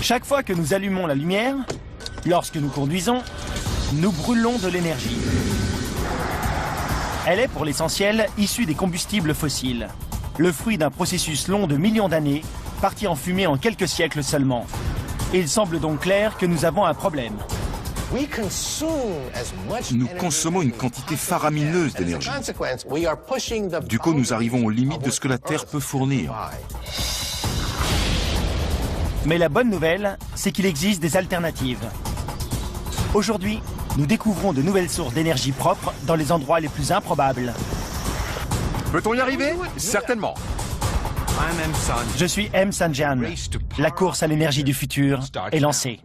Chaque fois que nous allumons la lumière, lorsque nous conduisons, nous brûlons de l'énergie. Elle est pour l'essentiel issue des combustibles fossiles, le fruit d'un processus long de millions d'années, parti en fumée en quelques siècles seulement. Il semble donc clair que nous avons un problème. Nous consommons une quantité faramineuse d'énergie. Du coup, nous arrivons aux limites de ce que la Terre peut fournir. Mais la bonne nouvelle, c'est qu'il existe des alternatives. Aujourd'hui, nous découvrons de nouvelles sources d'énergie propre dans les endroits les plus improbables. Peut-on y arriver? Certainement. Je suis M. Sanjan. La course à l'énergie du futur est lancée.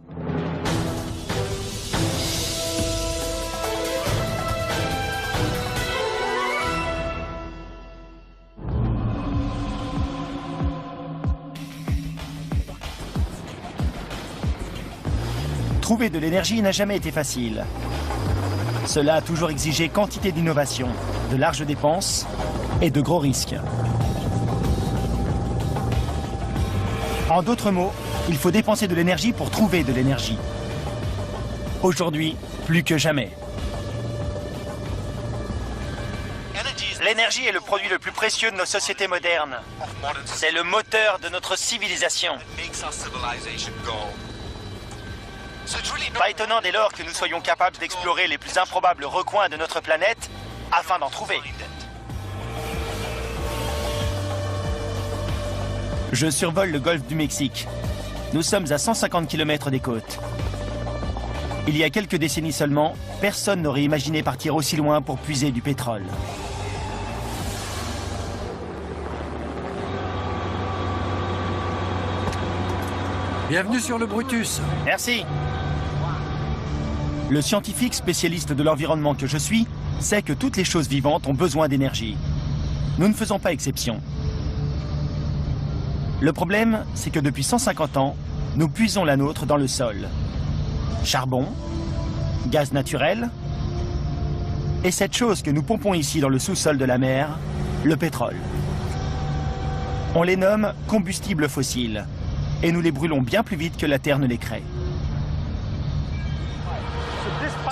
Trouver de l'énergie n'a jamais été facile. Cela a toujours exigé quantité d'innovation, de larges dépenses et de gros risques. En d'autres mots, il faut dépenser de l'énergie pour trouver de l'énergie. Aujourd'hui, plus que jamais. L'énergie est le produit le plus précieux de nos sociétés modernes. C'est le moteur de notre civilisation. Pas étonnant dès lors que nous soyons capables d'explorer les plus improbables recoins de notre planète afin d'en trouver. Je survole le golfe du Mexique. Nous sommes à 150 km des côtes. Il y a quelques décennies seulement, personne n'aurait imaginé partir aussi loin pour puiser du pétrole. Bienvenue sur le Brutus. Merci. Le scientifique spécialiste de l'environnement que je suis sait que toutes les choses vivantes ont besoin d'énergie. Nous ne faisons pas exception. Le problème, c'est que depuis 150 ans, nous puisons la nôtre dans le sol. Charbon, gaz naturel, et cette chose que nous pompons ici dans le sous-sol de la mer, le pétrole. On les nomme combustibles fossiles, et nous les brûlons bien plus vite que la Terre ne les crée.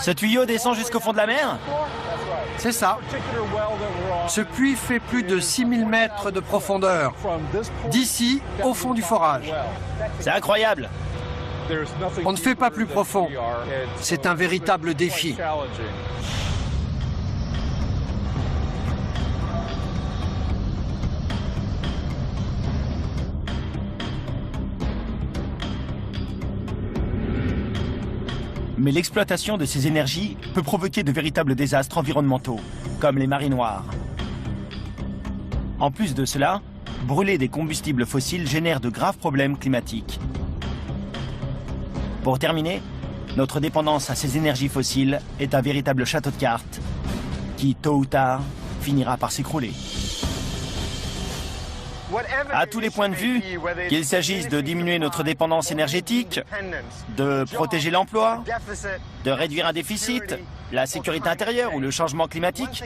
Ce tuyau descend jusqu'au fond de la mer? C'est ça. Ce puits fait plus de 6000 mètres de profondeur, d'ici au fond du forage. C'est incroyable. On ne fait pas plus profond. C'est un véritable défi. Mais l'exploitation de ces énergies peut provoquer de véritables désastres environnementaux, comme les marées noires. En plus de cela, brûler des combustibles fossiles génère de graves problèmes climatiques. Pour terminer, notre dépendance à ces énergies fossiles est un véritable château de cartes qui, tôt ou tard, finira par s'écrouler. À tous les points de vue, qu'il s'agisse de diminuer notre dépendance énergétique, de protéger l'emploi, de réduire un déficit, la sécurité intérieure ou le changement climatique,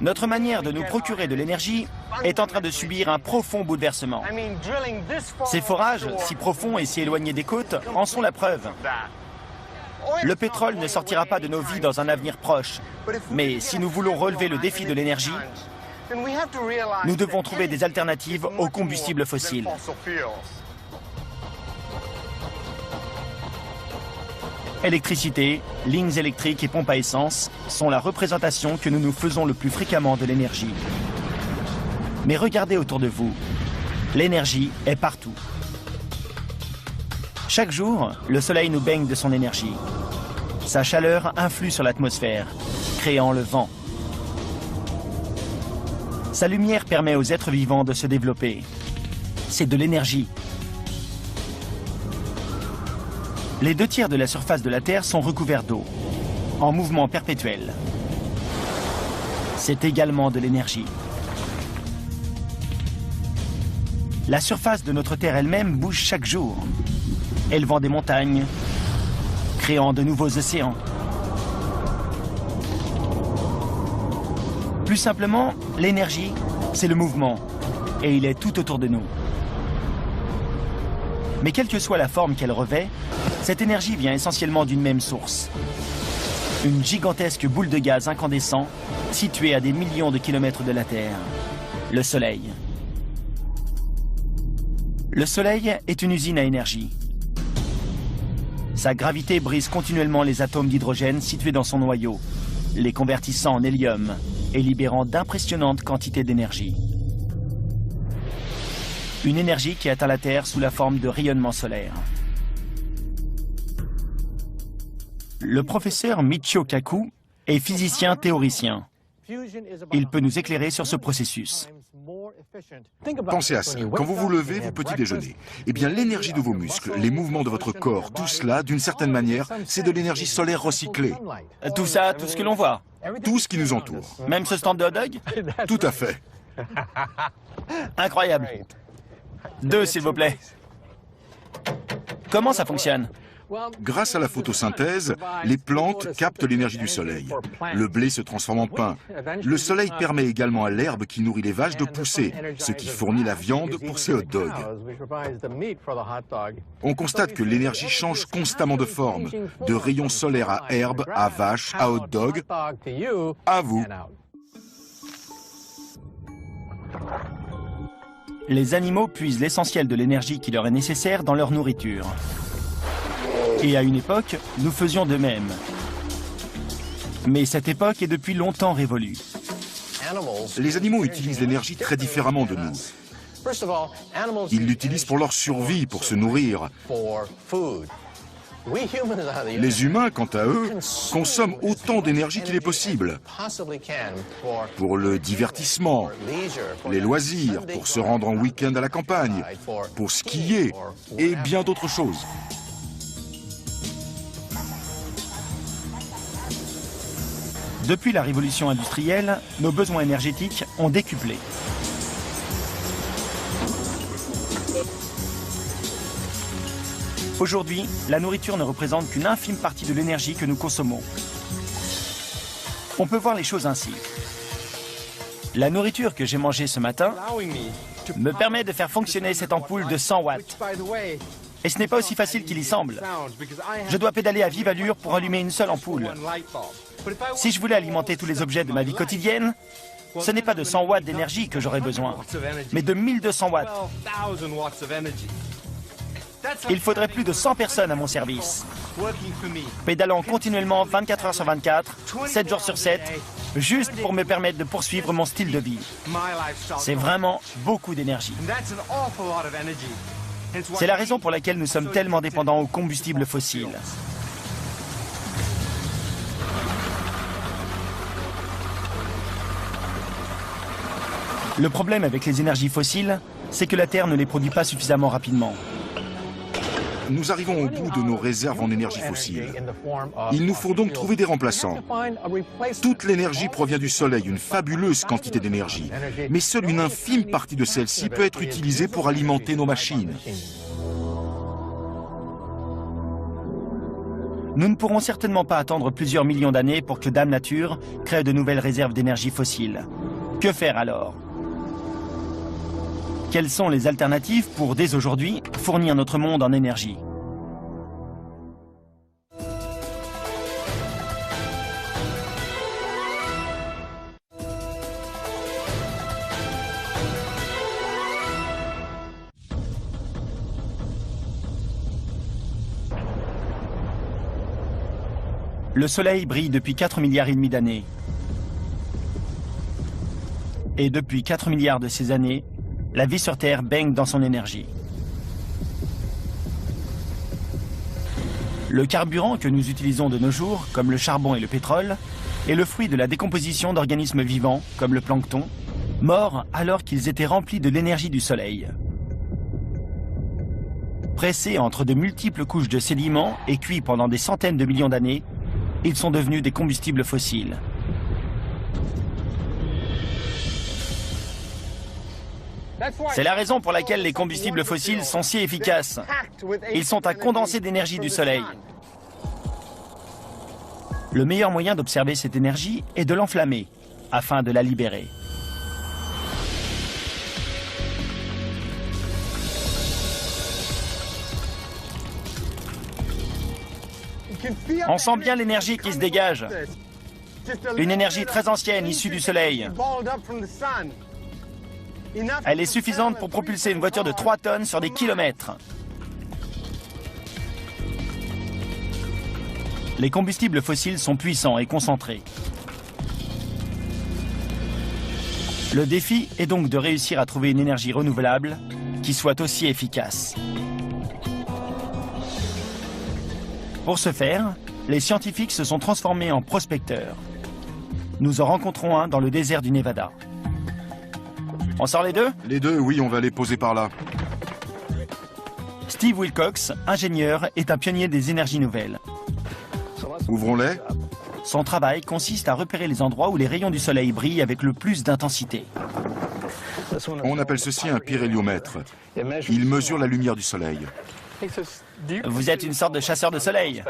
notre manière de nous procurer de l'énergie est en train de subir un profond bouleversement. Ces forages, si profonds et si éloignés des côtes, en sont la preuve. Le pétrole ne sortira pas de nos vies dans un avenir proche, mais si nous voulons relever le défi de l'énergie, nous devons trouver des alternatives aux combustibles fossiles. Électricité, lignes électriques et pompes à essence sont la représentation que nous nous faisons le plus fréquemment de l'énergie. Mais regardez autour de vous, l'énergie est partout. Chaque jour, le soleil nous baigne de son énergie. Sa chaleur influe sur l'atmosphère, créant le vent. Sa lumière permet aux êtres vivants de se développer. C'est de l'énergie. Les 2/3 de la surface de la Terre sont recouverts d'eau, en mouvement perpétuel. C'est également de l'énergie. La surface de notre Terre elle-même bouge chaque jour, élevant des montagnes, créant de nouveaux océans. Plus simplement, l'énergie, c'est le mouvement, et il est tout autour de nous. Mais quelle que soit la forme qu'elle revêt, cette énergie vient essentiellement d'une même source. Une gigantesque boule de gaz incandescent située à des millions de kilomètres de la Terre, le Soleil. Le Soleil est une usine à énergie. Sa gravité brise continuellement les atomes d'hydrogène situés dans son noyau, les convertissant en hélium et libérant d'impressionnantes quantités d'énergie. Une énergie qui atteint la Terre sous la forme de rayonnement solaire. Le professeur Michio Kaku est physicien théoricien. Il peut nous éclairer sur ce processus. Pensez à ça. Quand vous vous levez, vous petit déjeunez. Eh bien, l'énergie de vos muscles, les mouvements de votre corps, tout cela, d'une certaine manière, c'est de l'énergie solaire recyclée. Tout ça, tout ce que l'on voit. Tout ce qui nous entoure. Même ce stand de hot dog? Tout à fait. Incroyable. 2, s'il vous plaît. Comment ça fonctionne? Grâce à la photosynthèse, les plantes captent l'énergie du soleil. Le blé se transforme en pain. Le soleil permet également à l'herbe qui nourrit les vaches de pousser, ce qui fournit la viande pour ces hot dogs. On constate que l'énergie change constamment de forme, de rayons solaires à herbe, à vache, à hot dog, à vous. Les animaux puisent l'essentiel de l'énergie qui leur est nécessaire dans leur nourriture. Et à une époque, nous faisions de même. Mais cette époque est depuis longtemps révolue. Les animaux utilisent l'énergie très différemment de nous. Ils l'utilisent pour leur survie, pour se nourrir. Les humains, quant à eux, consomment autant d'énergie qu'il est possible. Pour le divertissement, les loisirs, pour se rendre en week-end à la campagne, pour skier et bien d'autres choses. Depuis la révolution industrielle, nos besoins énergétiques ont décuplé. Aujourd'hui, la nourriture ne représente qu'une infime partie de l'énergie que nous consommons. On peut voir les choses ainsi. La nourriture que j'ai mangée ce matin me permet de faire fonctionner cette ampoule de 100 watts. Et ce n'est pas aussi facile qu'il y semble. Je dois pédaler à vive allure pour allumer une seule ampoule. Si je voulais alimenter tous les objets de ma vie quotidienne, ce n'est pas de 100 watts d'énergie que j'aurais besoin, mais de 1200 watts. Il faudrait plus de 100 personnes à mon service, pédalant continuellement 24 heures sur 24, 7 jours sur 7, juste pour me permettre de poursuivre mon style de vie. C'est vraiment beaucoup d'énergie. C'est la raison pour laquelle nous sommes tellement dépendants aux combustibles fossiles. Le problème avec les énergies fossiles, c'est que la Terre ne les produit pas suffisamment rapidement. Nous arrivons au bout de nos réserves en énergie fossile. Il nous faut donc trouver des remplaçants. Toute l'énergie provient du Soleil, une fabuleuse quantité d'énergie. Mais seule une infime partie de celle-ci peut être utilisée pour alimenter nos machines. Nous ne pourrons certainement pas attendre plusieurs millions d'années pour que Dame Nature crée de nouvelles réserves d'énergie fossile. Que faire alors ? Quelles sont les alternatives pour, dès aujourd'hui, fournir notre monde en énergie ? Le Soleil brille depuis 4,5 milliards d'années. Et depuis 4 milliards de ces années, la vie sur Terre baigne dans son énergie. Le carburant que nous utilisons de nos jours, comme le charbon et le pétrole, est le fruit de la décomposition d'organismes vivants, comme le plancton, morts alors qu'ils étaient remplis de l'énergie du Soleil. Pressés entre de multiples couches de sédiments et cuits pendant des centaines de millions d'années, ils sont devenus des combustibles fossiles. C'est la raison pour laquelle les combustibles fossiles sont si efficaces. Ils sont un condensé d'énergie du Soleil. Le meilleur moyen d'observer cette énergie est de l'enflammer, afin de la libérer. On sent bien l'énergie qui se dégage. Une énergie très ancienne issue du Soleil. Elle est suffisante pour propulser une voiture de 3 tonnes sur des kilomètres. Les combustibles fossiles sont puissants et concentrés. Le défi est donc de réussir à trouver une énergie renouvelable qui soit aussi efficace. Pour ce faire, les scientifiques se sont transformés en prospecteurs. Nous en rencontrons un dans le désert du Nevada. On sort les deux? Les deux, oui, on va les poser par là. Steve Wilcox, ingénieur, est un pionnier des énergies nouvelles. Ouvrons-les. Son travail consiste à repérer les endroits où les rayons du soleil brillent avec le plus d'intensité. On appelle ceci un pyréliomètre. Il mesure la lumière du soleil. Vous êtes une sorte de chasseur de soleil.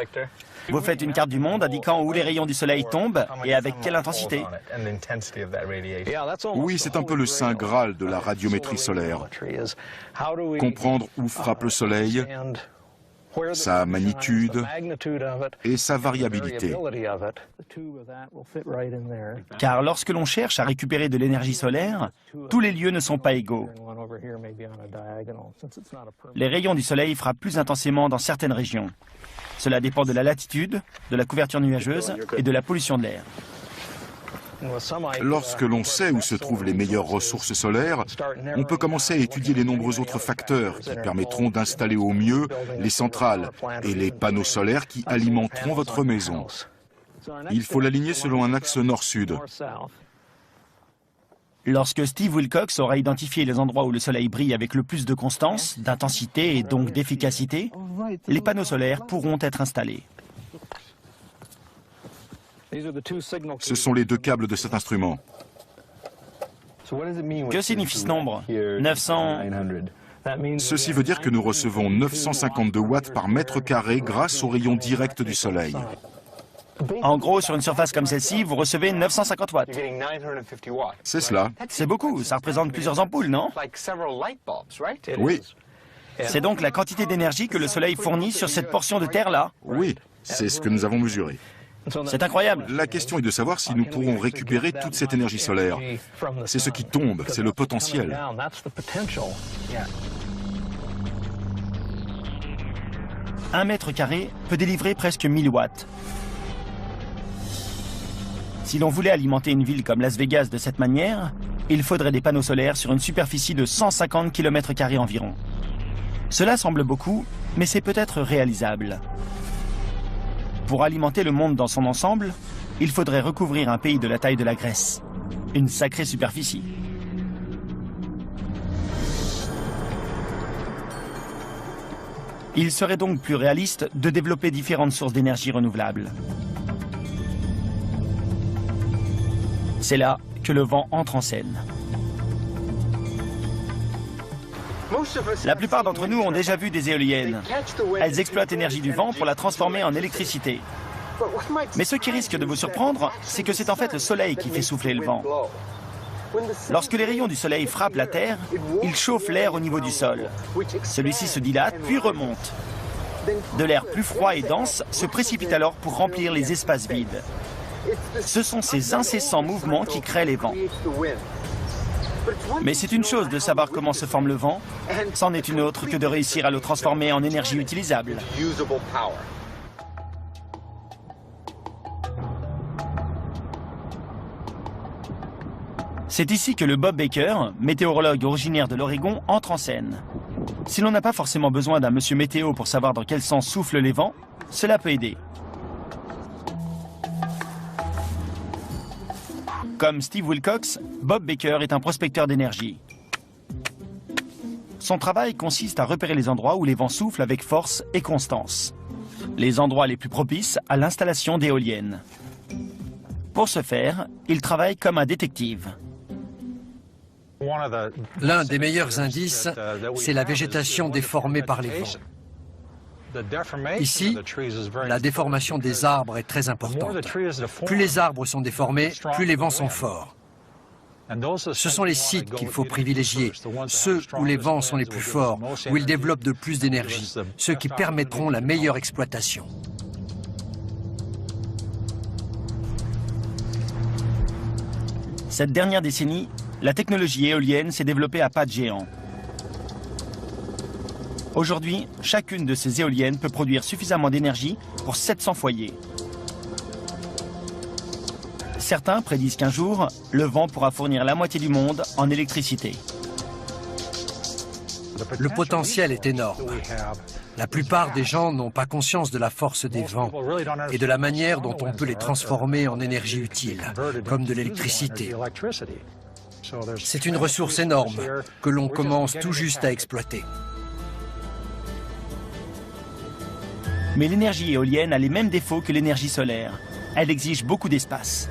Vous faites une carte du monde indiquant où les rayons du soleil tombent et avec quelle intensité. Oui, c'est un peu le saint graal de la radiométrie solaire. Comprendre où frappe le soleil, sa magnitude et sa variabilité. Car lorsque l'on cherche à récupérer de l'énergie solaire, tous les lieux ne sont pas égaux. Les rayons du soleil frappent plus intensément dans certaines régions. Cela dépend de la latitude, de la couverture nuageuse et de la pollution de l'air. Lorsque l'on sait où se trouvent les meilleures ressources solaires, on peut commencer à étudier les nombreux autres facteurs qui permettront d'installer au mieux les centrales et les panneaux solaires qui alimenteront votre maison. Il faut l'aligner selon un axe nord-sud. Lorsque Steve Wilcox aura identifié les endroits où le soleil brille avec le plus de constance, d'intensité et donc d'efficacité, les panneaux solaires pourront être installés. Ce sont les deux câbles de cet instrument. Que signifie ce nombre? 900... Ceci veut dire que nous recevons 952 watts par mètre carré grâce aux rayons directs du soleil. En gros, sur une surface comme celle-ci, vous recevez 950 watts. C'est cela. C'est beaucoup, ça représente plusieurs ampoules, non? Oui, C'est donc la quantité d'énergie que le soleil fournit sur cette portion de terre-là. oui, c'est ce que nous avons mesuré. C'est incroyable. La question est de savoir si nous pourrons récupérer toute cette énergie solaire. C'est ce qui tombe, c'est le potentiel. Un mètre carré peut délivrer presque 1000 watts. Si l'on voulait alimenter une ville comme Las Vegas de cette manière, il faudrait des panneaux solaires sur une superficie de 150 km² environ. Cela semble beaucoup, mais c'est peut-être réalisable. Pour alimenter le monde dans son ensemble, il faudrait recouvrir un pays de la taille de la Grèce. Une sacrée superficie. Il serait donc plus réaliste de développer différentes sources d'énergie renouvelables. C'est là que le vent entre en scène. La plupart d'entre nous ont déjà vu des éoliennes. Elles exploitent l'énergie du vent pour la transformer en électricité. Mais ce qui risque de vous surprendre, c'est que c'est en fait le soleil qui fait souffler le vent. Lorsque les rayons du soleil frappent la Terre, ils chauffent l'air au niveau du sol. Celui-ci se dilate, puis remonte. De l'air plus froid et dense se précipite alors pour remplir les espaces vides. Ce sont ces incessants mouvements qui créent les vents. Mais c'est une chose de savoir comment se forme le vent, c'en est une autre que de réussir à le transformer en énergie utilisable. C'est ici que le Bob Baker, météorologue originaire de l'Oregon, entre en scène. Si l'on n'a pas forcément besoin d'un monsieur météo pour savoir dans quel sens soufflent les vents, cela peut aider. Comme Steve Wilcox, Bob Baker est un prospecteur d'énergie. Son travail consiste à repérer les endroits où les vents soufflent avec force et constance. Les endroits les plus propices à l'installation d'éoliennes. Pour ce faire, il travaille comme un détective. L'un des meilleurs indices, c'est la végétation déformée par les vents. Ici, la déformation des arbres est très importante. Plus les arbres sont déformés, plus les vents sont forts. Ce sont les sites qu'il faut privilégier, ceux où les vents sont les plus forts, où ils développent de plus d'énergie, ceux qui permettront la meilleure exploitation. Cette dernière décennie, la technologie éolienne s'est développée à pas de géant. Aujourd'hui, chacune de ces éoliennes peut produire suffisamment d'énergie pour 700 foyers. Certains prédisent qu'un jour, le vent pourra fournir la moitié du monde en électricité. Le potentiel est énorme. La plupart des gens n'ont pas conscience de la force des vents et de la manière dont on peut les transformer en énergie utile, comme de l'électricité. C'est une ressource énorme que l'on commence tout juste à exploiter. Mais l'énergie éolienne a les mêmes défauts que l'énergie solaire. Elle exige beaucoup d'espace.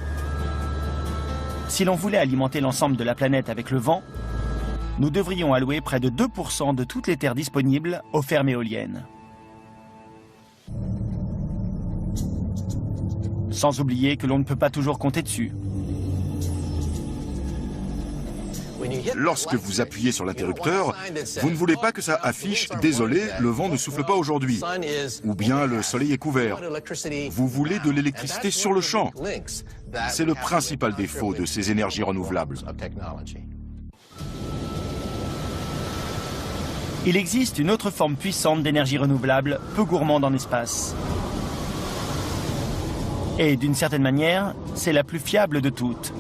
Si l'on voulait alimenter l'ensemble de la planète avec le vent, nous devrions allouer près de 2% de toutes les terres disponibles aux fermes éoliennes. Sans oublier que l'on ne peut pas toujours compter dessus. Lorsque vous appuyez sur l'interrupteur, vous ne voulez pas que ça affiche « Désolé, le vent ne souffle pas aujourd'hui » ou bien « Le soleil est couvert ». Vous voulez de l'électricité sur le champ. C'est le principal défaut de ces énergies renouvelables. Il existe une autre forme puissante d'énergie renouvelable, peu gourmande en espace. Et d'une certaine manière, c'est la plus fiable de toutes.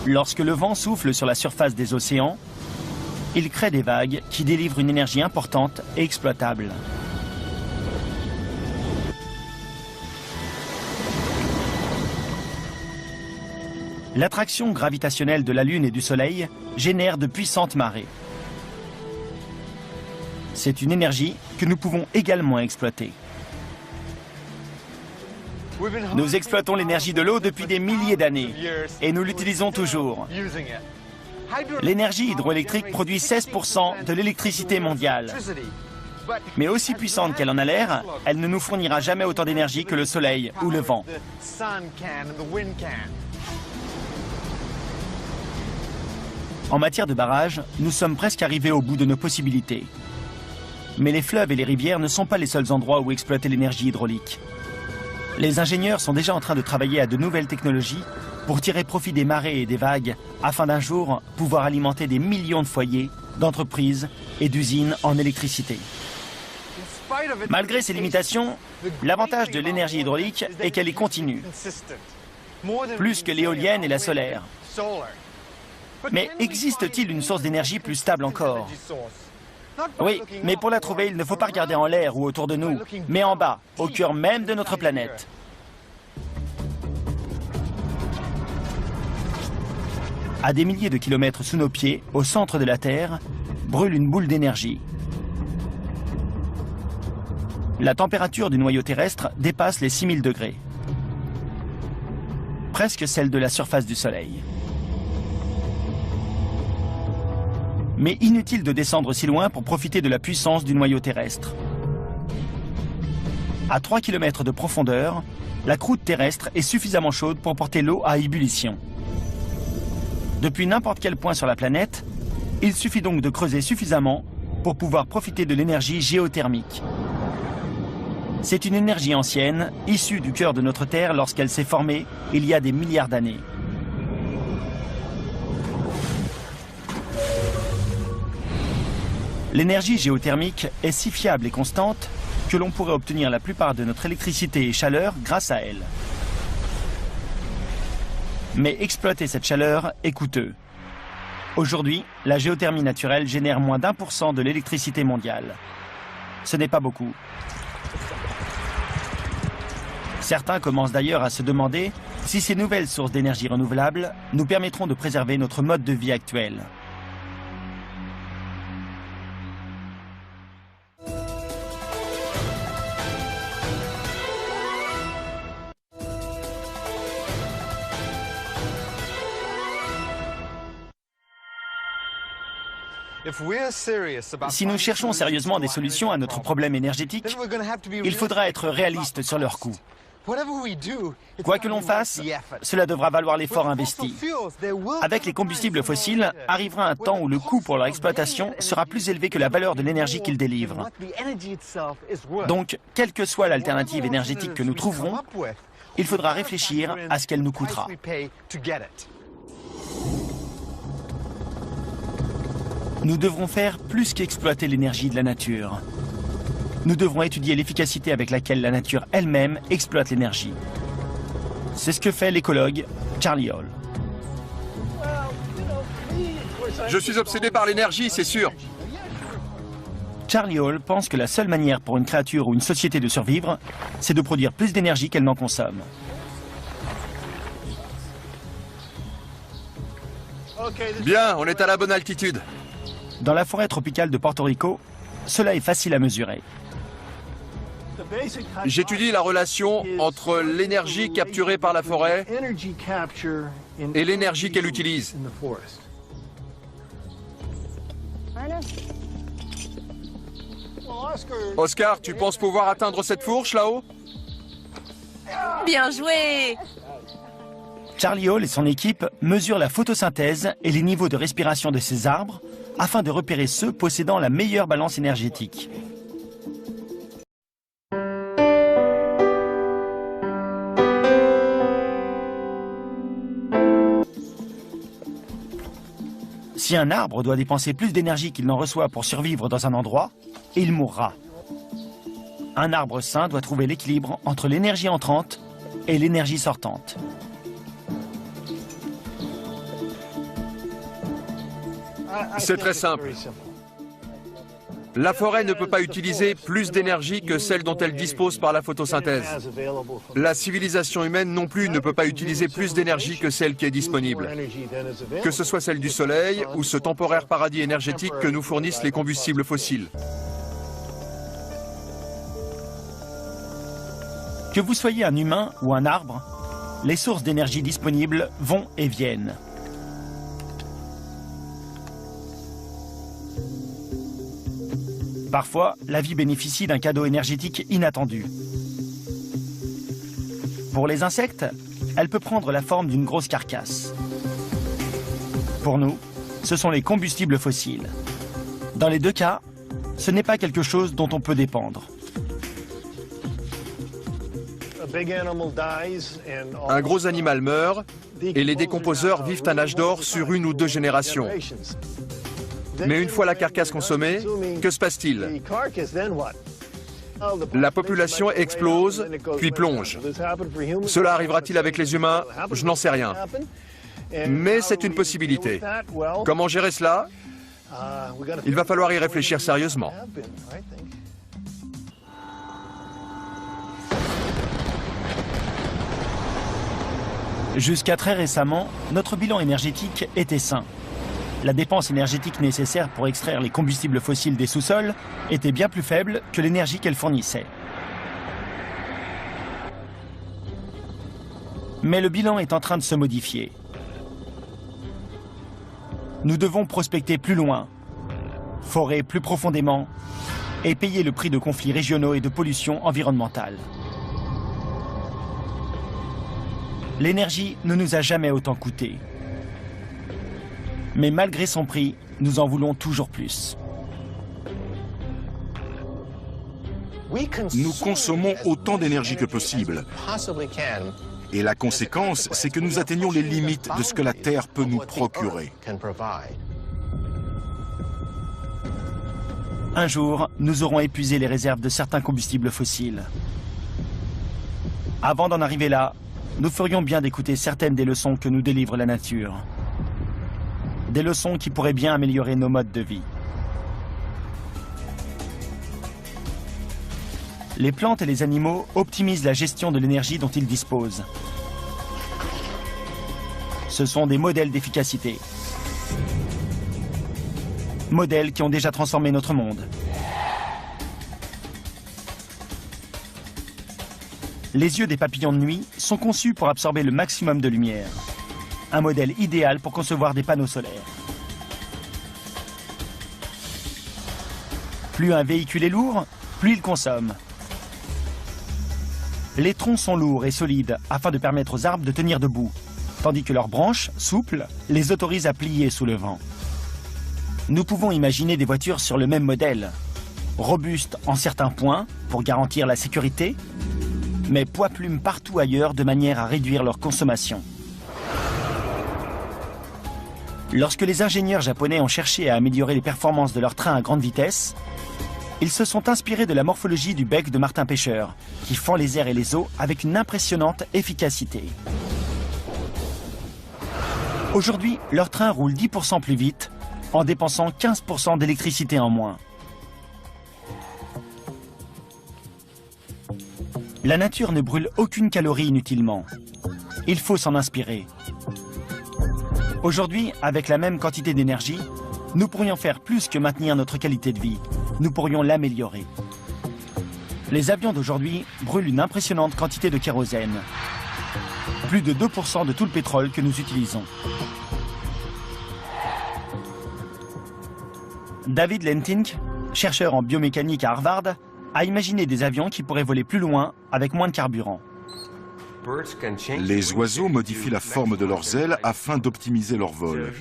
Lorsque le vent souffle sur la surface des océans, il crée des vagues qui délivrent une énergie importante et exploitable. L'attraction gravitationnelle de la Lune et du Soleil génère de puissantes marées. C'est une énergie que nous pouvons également exploiter. Nous exploitons l'énergie de l'eau depuis des milliers d'années et nous l'utilisons toujours. L'énergie hydroélectrique produit 16% de l'électricité mondiale. Mais aussi puissante qu'elle en a l'air, elle ne nous fournira jamais autant d'énergie que le soleil ou le vent. En matière de barrages, nous sommes presque arrivés au bout de nos possibilités. Mais les fleuves et les rivières ne sont pas les seuls endroits où exploiter l'énergie hydraulique. Les ingénieurs sont déjà en train de travailler à de nouvelles technologies pour tirer profit des marées et des vagues afin d'un jour pouvoir alimenter des millions de foyers, d'entreprises et d'usines en électricité. Malgré ces limitations, l'avantage de l'énergie hydraulique est qu'elle est continue, plus que l'éolienne et la solaire. Mais existe-t-il une source d'énergie plus stable encore ? Oui, mais pour la trouver, il ne faut pas regarder en l'air ou autour de nous, mais en bas, au cœur même de notre planète. À des milliers de kilomètres sous nos pieds, au centre de la Terre, brûle une boule d'énergie. La température du noyau terrestre dépasse les 6000 degrés. Presque celle de la surface du Soleil. Mais inutile de descendre si loin pour profiter de la puissance du noyau terrestre. À 3 km de profondeur, la croûte terrestre est suffisamment chaude pour porter l'eau à ébullition. Depuis n'importe quel point sur la planète, il suffit donc de creuser suffisamment pour pouvoir profiter de l'énergie géothermique. C'est une énergie ancienne, issue du cœur de notre Terre lorsqu'elle s'est formée il y a des milliards d'années. L'énergie géothermique est si fiable et constante que l'on pourrait obtenir la plupart de notre électricité et chaleur grâce à elle. Mais exploiter cette chaleur est coûteux. Aujourd'hui, la géothermie naturelle génère moins d'1% de l'électricité mondiale. Ce n'est pas beaucoup. Certains commencent d'ailleurs à se demander si ces nouvelles sources d'énergie renouvelable nous permettront de préserver notre mode de vie actuel. Si nous cherchons sérieusement des solutions à notre problème énergétique, il faudra être réaliste sur leur coût. Quoi que l'on fasse, cela devra valoir l'effort investi. Avec les combustibles fossiles, arrivera un temps où le coût pour leur exploitation sera plus élevé que la valeur de l'énergie qu'ils délivrent. Donc, quelle que soit l'alternative énergétique que nous trouverons, il faudra réfléchir à ce qu'elle nous coûtera. Nous devrons faire plus qu'exploiter l'énergie de la nature. Nous devrons étudier l'efficacité avec laquelle la nature elle-même exploite l'énergie. C'est ce que fait l'écologue Charlie Hall. Je suis obsédé par l'énergie, c'est sûr. Charlie Hall pense que la seule manière pour une créature ou une société de survivre, c'est de produire plus d'énergie qu'elle n'en consomme. Bien, on est à la bonne altitude. Dans la forêt tropicale de Porto Rico, cela est facile à mesurer. J'étudie la relation entre l'énergie capturée par la forêt et l'énergie qu'elle utilise. Oscar, tu penses pouvoir atteindre cette fourche là-haut? Bien joué! Charlie Hall et son équipe mesurent la photosynthèse et les niveaux de respiration de ces arbres afin de repérer ceux possédant la meilleure balance énergétique. Si un arbre doit dépenser plus d'énergie qu'il n'en reçoit pour survivre dans un endroit, il mourra. Un arbre sain doit trouver l'équilibre entre l'énergie entrante et l'énergie sortante. C'est très simple. La forêt ne peut pas utiliser plus d'énergie que celle dont elle dispose par la photosynthèse. La civilisation humaine non plus ne peut pas utiliser plus d'énergie que celle qui est disponible. Que ce soit celle du soleil ou ce temporaire paradis énergétique que nous fournissent les combustibles fossiles. Que vous soyez un humain ou un arbre, les sources d'énergie disponibles vont et viennent. Parfois, la vie bénéficie d'un cadeau énergétique inattendu. Pour les insectes, elle peut prendre la forme d'une grosse carcasse. Pour nous, ce sont les combustibles fossiles. Dans les deux cas, ce n'est pas quelque chose dont on peut dépendre. Un gros animal meurt et les décomposeurs vivent un âge d'or sur 1 ou 2 générations. Mais une fois la carcasse consommée, que se passe-t-il? La population explose, puis plonge. Cela arrivera-t-il avec les humains? Je n'en sais rien. Mais c'est une possibilité. Comment gérer cela? Il va falloir y réfléchir sérieusement. Jusqu'à très récemment, notre bilan énergétique était sain. La dépense énergétique nécessaire pour extraire les combustibles fossiles des sous-sols était bien plus faible que l'énergie qu'elle fournissait. Mais le bilan est en train de se modifier. Nous devons prospecter plus loin, forer plus profondément et payer le prix de conflits régionaux et de pollution environnementale. L'énergie ne nous a jamais autant coûté. Mais malgré son prix, nous en voulons toujours plus. Nous consommons autant d'énergie que possible. Et la conséquence, c'est que nous atteignons les limites de ce que la Terre peut nous procurer. Un jour, nous aurons épuisé les réserves de certains combustibles fossiles. Avant d'en arriver là, nous ferions bien d'écouter certaines des leçons que nous délivre la nature. Des leçons qui pourraient bien améliorer nos modes de vie. Les plantes et les animaux optimisent la gestion de l'énergie dont ils disposent. Ce sont des modèles d'efficacité. Modèles qui ont déjà transformé notre monde. Les yeux des papillons de nuit sont conçus pour absorber le maximum de lumière. Un modèle idéal pour concevoir des panneaux solaires. Plus un véhicule est lourd, plus il consomme. Les troncs sont lourds et solides afin de permettre aux arbres de tenir debout, tandis que leurs branches, souples, les autorisent à plier sous le vent. Nous pouvons imaginer des voitures sur le même modèle, robustes en certains points pour garantir la sécurité, mais poids-plume partout ailleurs de manière à réduire leur consommation. Lorsque les ingénieurs japonais ont cherché à améliorer les performances de leurs trains à grande vitesse, ils se sont inspirés de la morphologie du bec de martin pêcheur, qui fend les airs et les eaux avec une impressionnante efficacité. Aujourd'hui, leurs trains roulent 10% plus vite, en dépensant 15% d'électricité en moins. La nature ne brûle aucune calorie inutilement. Il faut s'en inspirer. Aujourd'hui, avec la même quantité d'énergie, nous pourrions faire plus que maintenir notre qualité de vie. Nous pourrions l'améliorer. Les avions d'aujourd'hui brûlent une impressionnante quantité de kérosène. Plus de 2% de tout le pétrole que nous utilisons. David Lentink, chercheur en biomécanique à Harvard, a imaginé des avions qui pourraient voler plus loin avec moins de carburant. Les oiseaux modifient la forme de leurs ailes afin d'optimiser leur vol.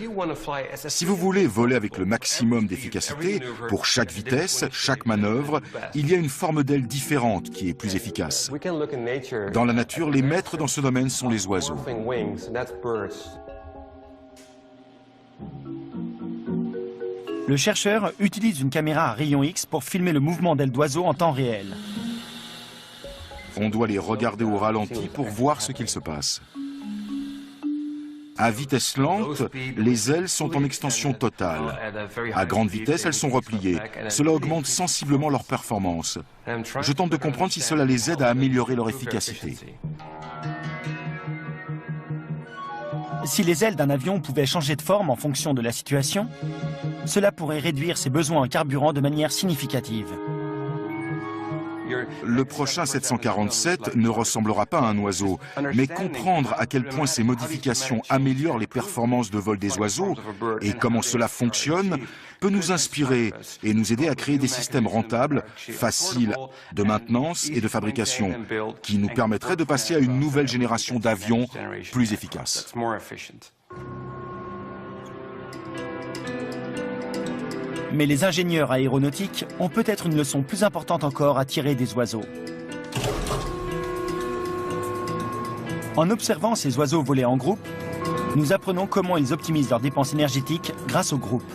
Si vous voulez voler avec le maximum d'efficacité, pour chaque vitesse, chaque manœuvre, il y a une forme d'aile différente qui est plus efficace. Dans la nature, les maîtres dans ce domaine sont les oiseaux. Le chercheur utilise une caméra à rayons X pour filmer le mouvement d'ailes d'oiseaux en temps réel. On doit les regarder au ralenti pour voir ce qu'il se passe. À vitesse lente, les ailes sont en extension totale. À grande vitesse, elles sont repliées. Cela augmente sensiblement leur performance. Je tente de comprendre si cela les aide à améliorer leur efficacité. Si les ailes d'un avion pouvaient changer de forme en fonction de la situation, cela pourrait réduire ses besoins en carburant de manière significative. Le prochain 747 ne ressemblera pas à un oiseau, mais comprendre à quel point ces modifications améliorent les performances de vol des oiseaux et comment cela fonctionne peut nous inspirer et nous aider à créer des systèmes rentables, faciles de maintenance et de fabrication, qui nous permettraient de passer à une nouvelle génération d'avions plus efficaces. Mais les ingénieurs aéronautiques ont peut-être une leçon plus importante encore à tirer des oiseaux. En observant ces oiseaux voler en groupe, nous apprenons comment ils optimisent leurs dépenses énergétiques grâce au groupe.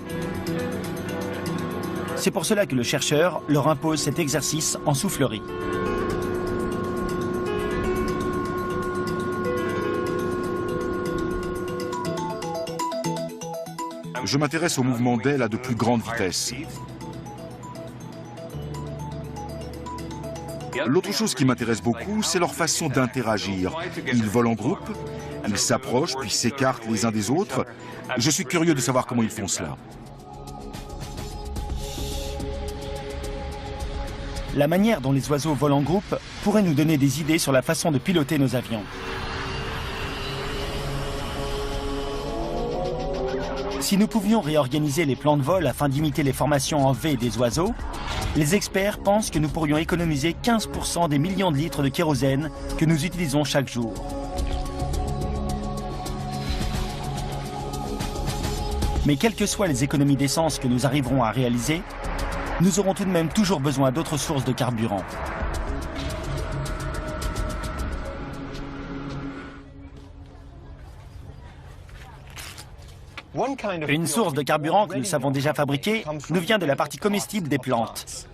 C'est pour cela que le chercheur leur impose cet exercice en soufflerie. Je m'intéresse au mouvement d'ailes à de plus grande vitesse. L'autre chose qui m'intéresse beaucoup, c'est leur façon d'interagir. Ils volent en groupe, ils s'approchent puis s'écartent les uns des autres. Je suis curieux de savoir comment ils font cela. La manière dont les oiseaux volent en groupe pourrait nous donner des idées sur la façon de piloter nos avions. Si nous pouvions réorganiser les plans de vol afin d'imiter les formations en V des oiseaux, les experts pensent que nous pourrions économiser 15% des millions de litres de kérosène que nous utilisons chaque jour. Mais quelles que soient les économies d'essence que nous arriverons à réaliser, nous aurons tout de même toujours besoin d'autres sources de carburant. Une source de carburant que nous savons déjà fabriquer nous vient de la partie comestible des plantes.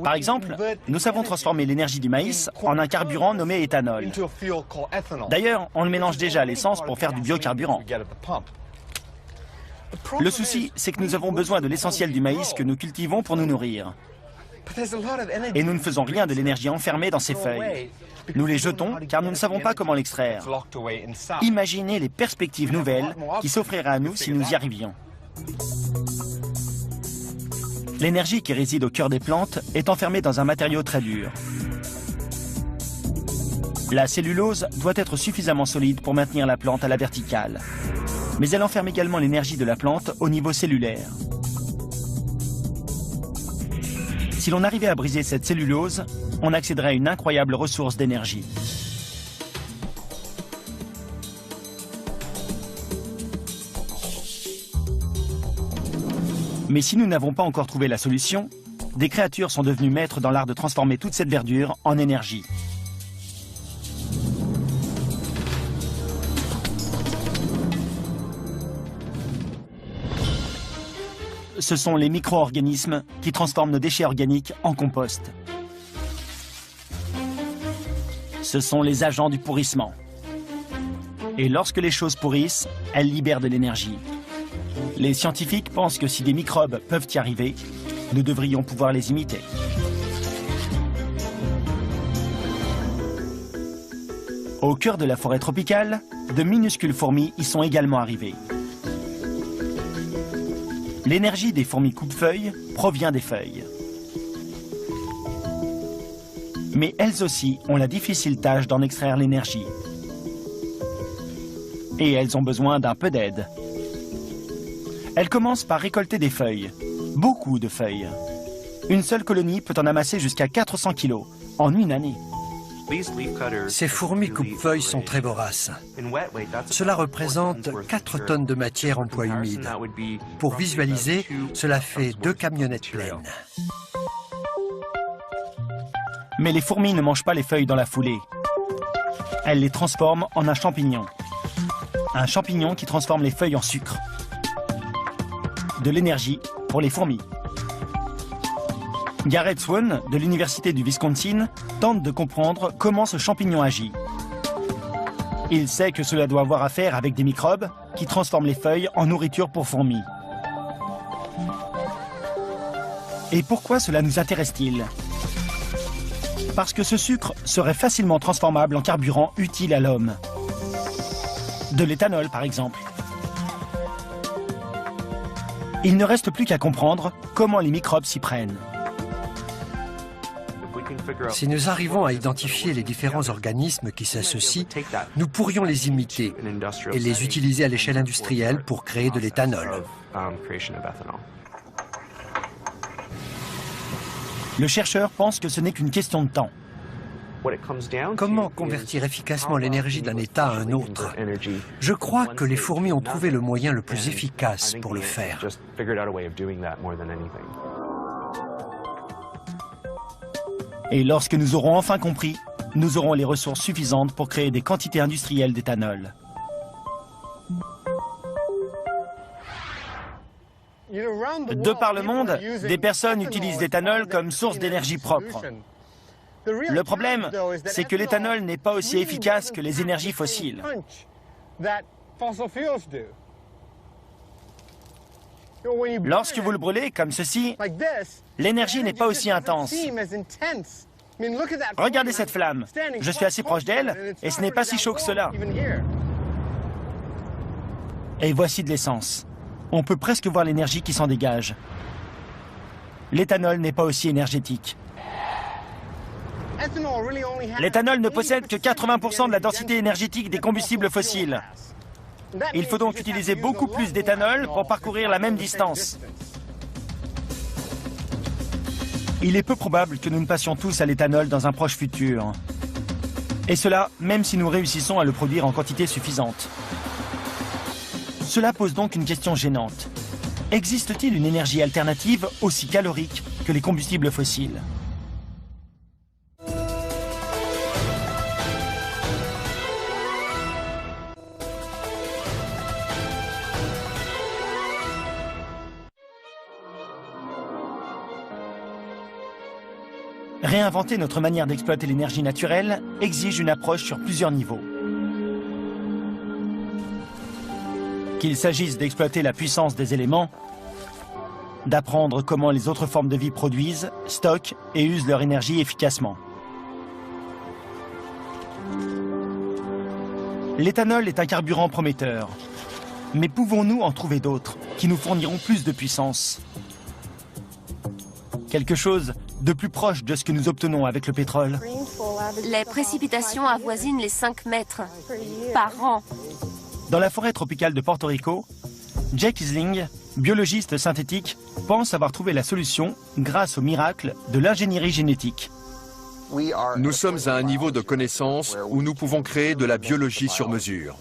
Par exemple, nous savons transformer l'énergie du maïs en un carburant nommé éthanol. D'ailleurs, on le mélange déjà à l'essence pour faire du biocarburant. Le souci, c'est que nous avons besoin de l'essentiel du maïs que nous cultivons pour nous nourrir. Et nous ne faisons rien de l'énergie enfermée dans ces feuilles. Nous les jetons car nous ne savons pas comment l'extraire. Imaginez les perspectives nouvelles qui s'offriraient à nous si nous y arrivions. L'énergie qui réside au cœur des plantes est enfermée dans un matériau très dur. La cellulose doit être suffisamment solide pour maintenir la plante à la verticale. Mais elle enferme également l'énergie de la plante au niveau cellulaire. Si l'on arrivait à briser cette cellulose, on accéderait à une incroyable ressource d'énergie. Mais si nous n'avons pas encore trouvé la solution, des créatures sont devenues maîtres dans l'art de transformer toute cette verdure en énergie. ce sont les micro-organismes qui transforment nos déchets organiques en compost. Ce sont les agents du pourrissement. Et lorsque les choses pourrissent, elles libèrent de l'énergie. Les scientifiques pensent que si des microbes peuvent y arriver, nous devrions pouvoir les imiter. Au cœur de la forêt tropicale, de minuscules fourmis y sont également arrivées. L'énergie des fourmis coupe-feuilles provient des feuilles. Mais elles aussi ont la difficile tâche d'en extraire l'énergie. Et elles ont besoin d'un peu d'aide. Elles commencent par récolter des feuilles, beaucoup de feuilles. Une seule colonie peut en amasser jusqu'à 400 kilos en une année. Ces fourmis coupe-feuilles sont très voraces. Cela représente 4 tonnes de matière en poids humide. Pour visualiser, cela fait 2 camionnettes pleines. Mais les fourmis ne mangent pas les feuilles dans la foulée. Elles les transforment en un champignon. Un champignon qui transforme les feuilles en sucre. De l'énergie pour les fourmis. Garrett Swan, de l'Université du Wisconsin, tente de comprendre comment ce champignon agit. Il sait que cela doit avoir à faire avec des microbes qui transforment les feuilles en nourriture pour fourmis. Et pourquoi cela nous intéresse-t-il? Parce que ce sucre serait facilement transformable en carburant utile à l'homme. De l'éthanol, par exemple. Il ne reste plus qu'à comprendre comment les microbes s'y prennent. Si nous arrivons à identifier les différents organismes qui s'associent, nous pourrions les imiter et les utiliser à l'échelle industrielle pour créer de l'éthanol. Le chercheur pense que ce n'est qu'une question de temps. Comment convertir efficacement l'énergie d'un état à un autre? Je crois que les fourmis ont trouvé le moyen le plus efficace pour le faire. Et lorsque nous aurons enfin compris, nous aurons les ressources suffisantes pour créer des quantités industrielles d'éthanol. De par le monde, des personnes utilisent l'éthanol comme source d'énergie propre. Le problème, c'est que l'éthanol n'est pas aussi efficace que les énergies fossiles. Lorsque vous le brûlez comme ceci, l'énergie n'est pas aussi intense. Regardez cette flamme. Je suis assez proche d'elle et ce n'est pas si chaud que cela. Et voici de l'essence. On peut presque voir l'énergie qui s'en dégage. L'éthanol n'est pas aussi énergétique. L'éthanol ne possède que 80% de la densité énergétique des combustibles fossiles. Il faut donc utiliser beaucoup plus d'éthanol pour parcourir la même distance. Il est peu probable que nous ne passions tous à l'éthanol dans un proche futur. Et cela, même si nous réussissons à le produire en quantité suffisante. Cela pose donc une question gênante. Existe-t-il une énergie alternative aussi calorique que les combustibles fossiles ? Réinventer notre manière d'exploiter l'énergie naturelle exige une approche sur plusieurs niveaux. Qu'il s'agisse d'exploiter la puissance des éléments, d'apprendre comment les autres formes de vie produisent, stockent et usent leur énergie efficacement. L'éthanol est un carburant prometteur. Mais pouvons-nous en trouver d'autres qui nous fourniront plus de puissance ? Quelque chose de plus proche de ce que nous obtenons avec le pétrole. Les précipitations avoisinent les 5 mètres par an. Dans la forêt tropicale de Porto Rico, Jake Isling, biologiste synthétique, pense avoir trouvé la solution grâce au miracle de l'ingénierie génétique. Nous sommes à un niveau de connaissance où nous pouvons créer de la biologie sur mesure.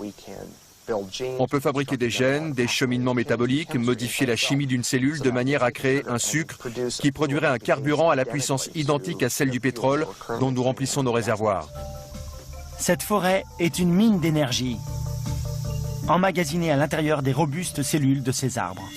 On peut fabriquer des gènes, des cheminements métaboliques, modifier la chimie d'une cellule de manière à créer un sucre qui produirait un carburant à la puissance identique à celle du pétrole dont nous remplissons nos réservoirs. Cette forêt est une mine d'énergie, emmagasinée à l'intérieur des robustes cellules de ces arbres.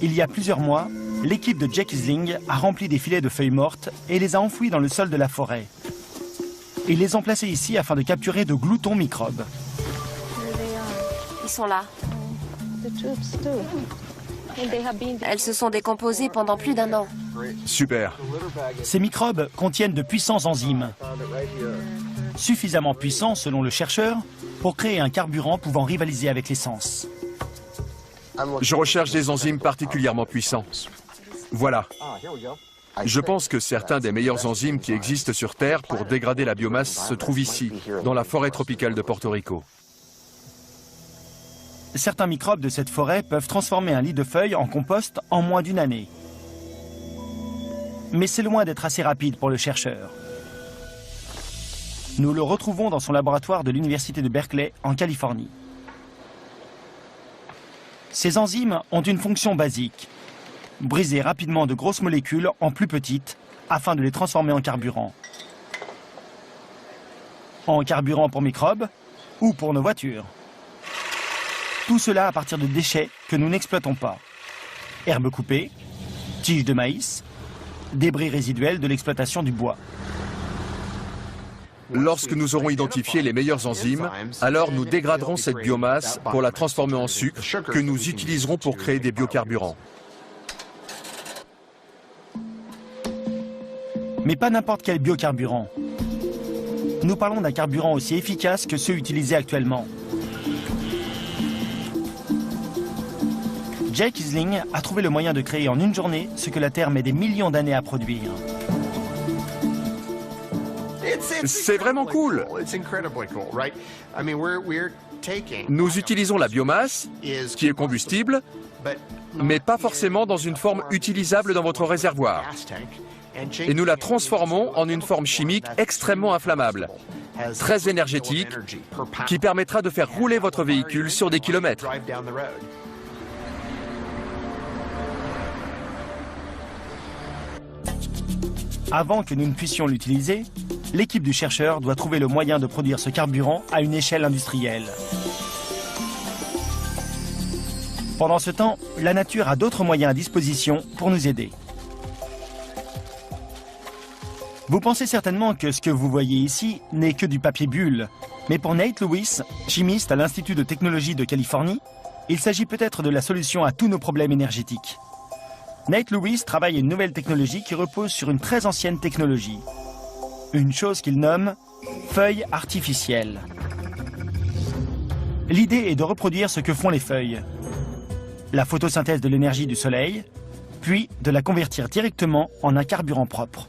Il y a plusieurs mois, l'équipe de Jake Isling a rempli des filets de feuilles mortes et les a enfouis dans le sol de la forêt. Ils les ont placés ici afin de capturer de gloutons microbes. Ils sont là. Elles se sont décomposées pendant plus d'1 an. Super. Ces microbes contiennent de puissants enzymes, suffisamment puissants selon le chercheur pour créer un carburant pouvant rivaliser avec l'essence. Je recherche des enzymes particulièrement puissants. Voilà. Je pense que certains des meilleurs enzymes qui existent sur Terre pour dégrader la biomasse se trouvent ici, dans la forêt tropicale de Porto Rico. Certains microbes de cette forêt peuvent transformer un lit de feuilles en compost en moins d'1 année. Mais c'est loin d'être assez rapide pour le chercheur. Nous le retrouvons dans son laboratoire de l'Université de Berkeley, en Californie. Ces enzymes ont une fonction basique: briser rapidement de grosses molécules en plus petites afin de les transformer en carburant. En carburant pour microbes ou pour nos voitures. Tout cela à partir de déchets que nous n'exploitons pas. Herbes coupées, tiges de maïs, débris résiduels de l'exploitation du bois. Lorsque nous aurons identifié les meilleures enzymes, alors nous dégraderons cette biomasse pour la transformer en sucre que nous utiliserons pour créer des biocarburants. Mais pas n'importe quel biocarburant. Nous parlons d'un carburant aussi efficace que ceux utilisés actuellement. Jake Isling a trouvé le moyen de créer en une journée ce que la Terre met des millions d'années à produire. C'est vraiment cool. Nous utilisons la biomasse, qui est combustible, mais pas forcément dans une forme utilisable dans votre réservoir. Et nous la transformons en une forme chimique extrêmement inflammable, très énergétique, qui permettra de faire rouler votre véhicule sur des kilomètres. Avant que nous ne puissions l'utiliser, l'équipe du chercheur doit trouver le moyen de produire ce carburant à une échelle industrielle. Pendant ce temps, la nature a d'autres moyens à disposition pour nous aider. Vous pensez certainement que ce que vous voyez ici n'est que du papier bulle, mais pour Nate Lewis, chimiste à l'Institut de technologie de Californie, il s'agit peut-être de la solution à tous nos problèmes énergétiques. Nate Lewis travaille à une nouvelle technologie qui repose sur une très ancienne technologie. Une chose qu'il nomme feuilles artificielles. L'idée est de reproduire ce que font les feuilles. La photosynthèse de l'énergie du soleil, puis de la convertir directement en un carburant propre.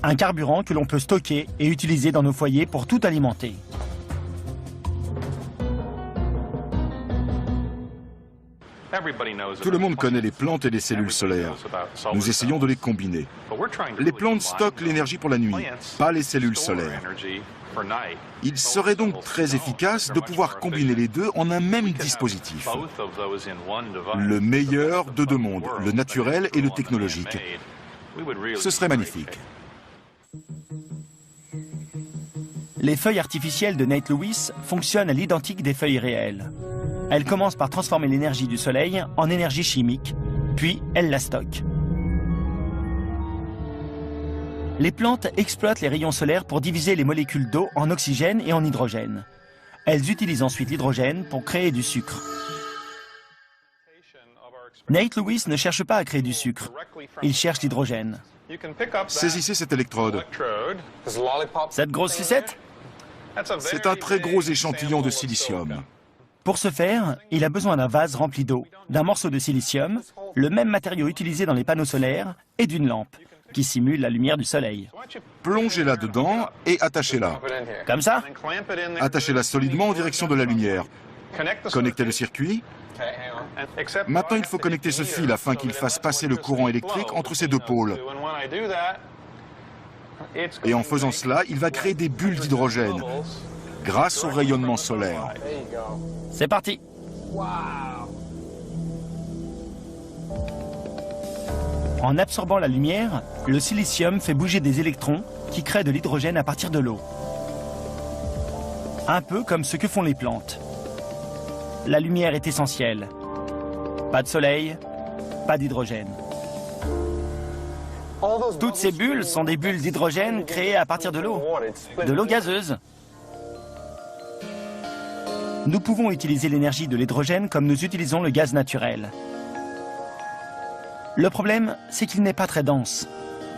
Un carburant que l'on peut stocker et utiliser dans nos foyers pour tout alimenter. Tout le monde connaît les plantes et les cellules solaires. Nous essayons de les combiner. Les plantes stockent l'énergie pour la nuit, pas les cellules solaires. Il serait donc très efficace de pouvoir combiner les deux en un même dispositif. Le meilleur de deux mondes, le naturel et le technologique. Ce serait magnifique. Les feuilles artificielles de Nate Lewis fonctionnent à l'identique des feuilles réelles. Elles commencent par transformer l'énergie du soleil en énergie chimique, puis elles la stockent. Les plantes exploitent les rayons solaires pour diviser les molécules d'eau en oxygène et en hydrogène. Elles utilisent ensuite l'hydrogène pour créer du sucre. Nate Lewis ne cherche pas à créer du sucre, il cherche l'hydrogène. Saisissez cette électrode. Cette grosse sucette? C'est un très gros échantillon de silicium. Pour ce faire, il a besoin d'un vase rempli d'eau, d'un morceau de silicium, le même matériau utilisé dans les panneaux solaires, et d'une lampe, qui simule la lumière du soleil. Plongez-la dedans et attachez-la. Comme ça? Attachez-la solidement en direction de la lumière. Connectez le circuit. Maintenant, il faut connecter ce fil afin qu'il fasse passer le courant électrique entre ces deux pôles. Et en faisant cela, il va créer des bulles d'hydrogène grâce au rayonnement solaire. C'est parti! En absorbant la lumière, le silicium fait bouger des électrons qui créent de l'hydrogène à partir de l'eau. Un peu comme ce que font les plantes. la lumière est essentielle. Pas de soleil, pas d'hydrogène. Toutes ces bulles sont des bulles d'hydrogène créées à partir de l'eau gazeuse. Nous pouvons utiliser l'énergie de l'hydrogène comme nous utilisons le gaz naturel. Le problème, c'est qu'il n'est pas très dense.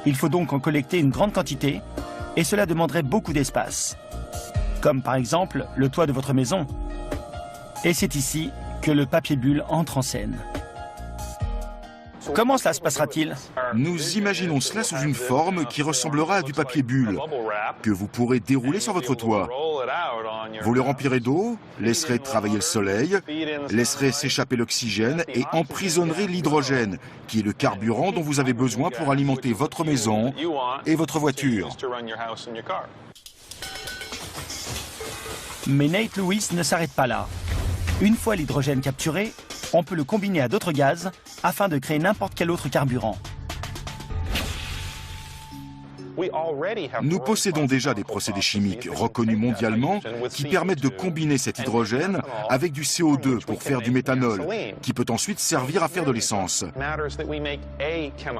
Il faut donc en collecter une grande quantité et cela demanderait beaucoup d'espace. Comme par exemple le toit de votre maison. Et c'est ici que le papier bulle entre en scène. Comment cela se passera-t-il? Nous imaginons cela sous une forme qui ressemblera à du papier bulle, que vous pourrez dérouler sur votre toit. Vous le remplirez d'eau, laisserez travailler le soleil, laisserez s'échapper l'oxygène et emprisonnerez l'hydrogène, qui est le carburant dont vous avez besoin pour alimenter votre maison et votre voiture. Mais Nate Lewis ne s'arrête pas là. Une fois l'hydrogène capturé, on peut le combiner à d'autres gaz afin de créer n'importe quel autre carburant. Nous possédons déjà des procédés chimiques reconnus mondialement qui permettent de combiner cet hydrogène avec du CO2 pour faire du méthanol, qui peut ensuite servir à faire de l'essence.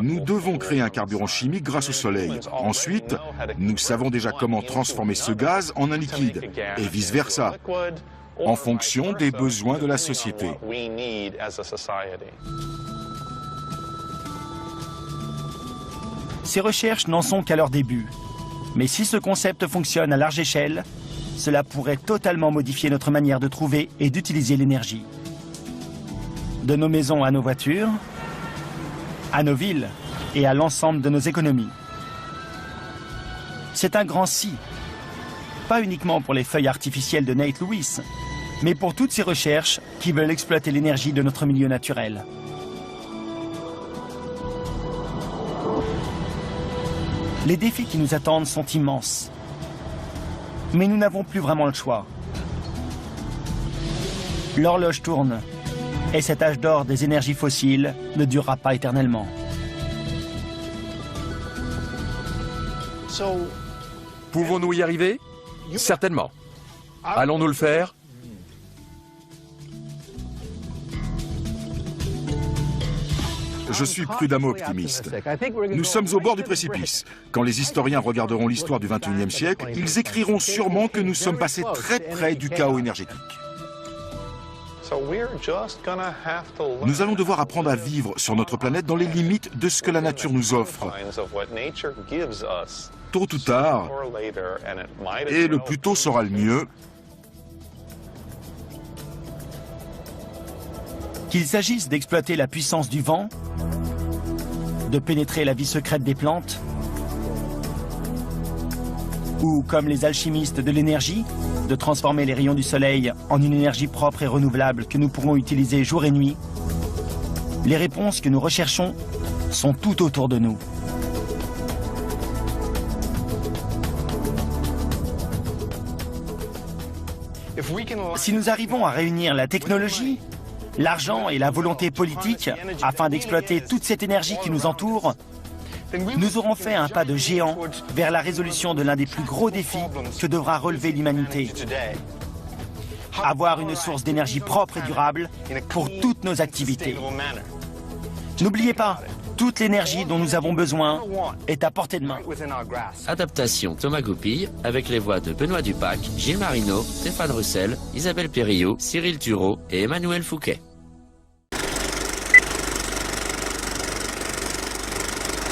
Nous devons créer un carburant chimique grâce au soleil. Ensuite, nous savons déjà comment transformer ce gaz en un liquide, et vice-versa, en fonction des besoins de la société. Ces recherches n'en sont qu'à leur début. Mais si ce concept fonctionne à large échelle, cela pourrait totalement modifier notre manière de trouver et d'utiliser l'énergie. De nos maisons à nos voitures, à nos villes et à l'ensemble de nos économies. C'est un grand si. Pas uniquement pour les feuilles artificielles de Nate Lewis, mais pour toutes ces recherches qui veulent exploiter l'énergie de notre milieu naturel. Les défis qui nous attendent sont immenses. Mais nous n'avons plus vraiment le choix. L'horloge tourne, et cet âge d'or des énergies fossiles ne durera pas éternellement. Pouvons-nous y arriver? Certainement. Allons-nous le faire? Je suis prudemment optimiste. Nous sommes au bord du précipice. Quand les historiens regarderont l'histoire du XXIe siècle, ils écriront sûrement que nous sommes passés très près du chaos énergétique. Nous allons devoir apprendre à vivre sur notre planète dans les limites de ce que la nature nous offre. Tôt ou tard, et le plus tôt sera le mieux, Qu'il s'agisse d'exploiter la puissance du vent, de pénétrer la vie secrète des plantes, ou comme les alchimistes de l'énergie, de transformer les rayons du soleil en une énergie propre et renouvelable que nous pourrons utiliser jour et nuit, les réponses que nous recherchons sont tout autour de nous. Si nous arrivons à réunir la technologie, l'argent et la volonté politique afin d'exploiter toute cette énergie qui nous entoure, nous aurons fait un pas de géant vers la résolution de l'un des plus gros défis que devra relever l'humanité. Avoir une source d'énergie propre et durable pour toutes nos activités. N'oubliez pas, toute l'énergie dont nous avons besoin est à portée de main. Adaptation Thomas Goupil avec les voix de Benoît Dupac, Gilles Marino, Stéphane Russell, Isabelle Périllot, Cyril Thureau et Emmanuel Fouquet.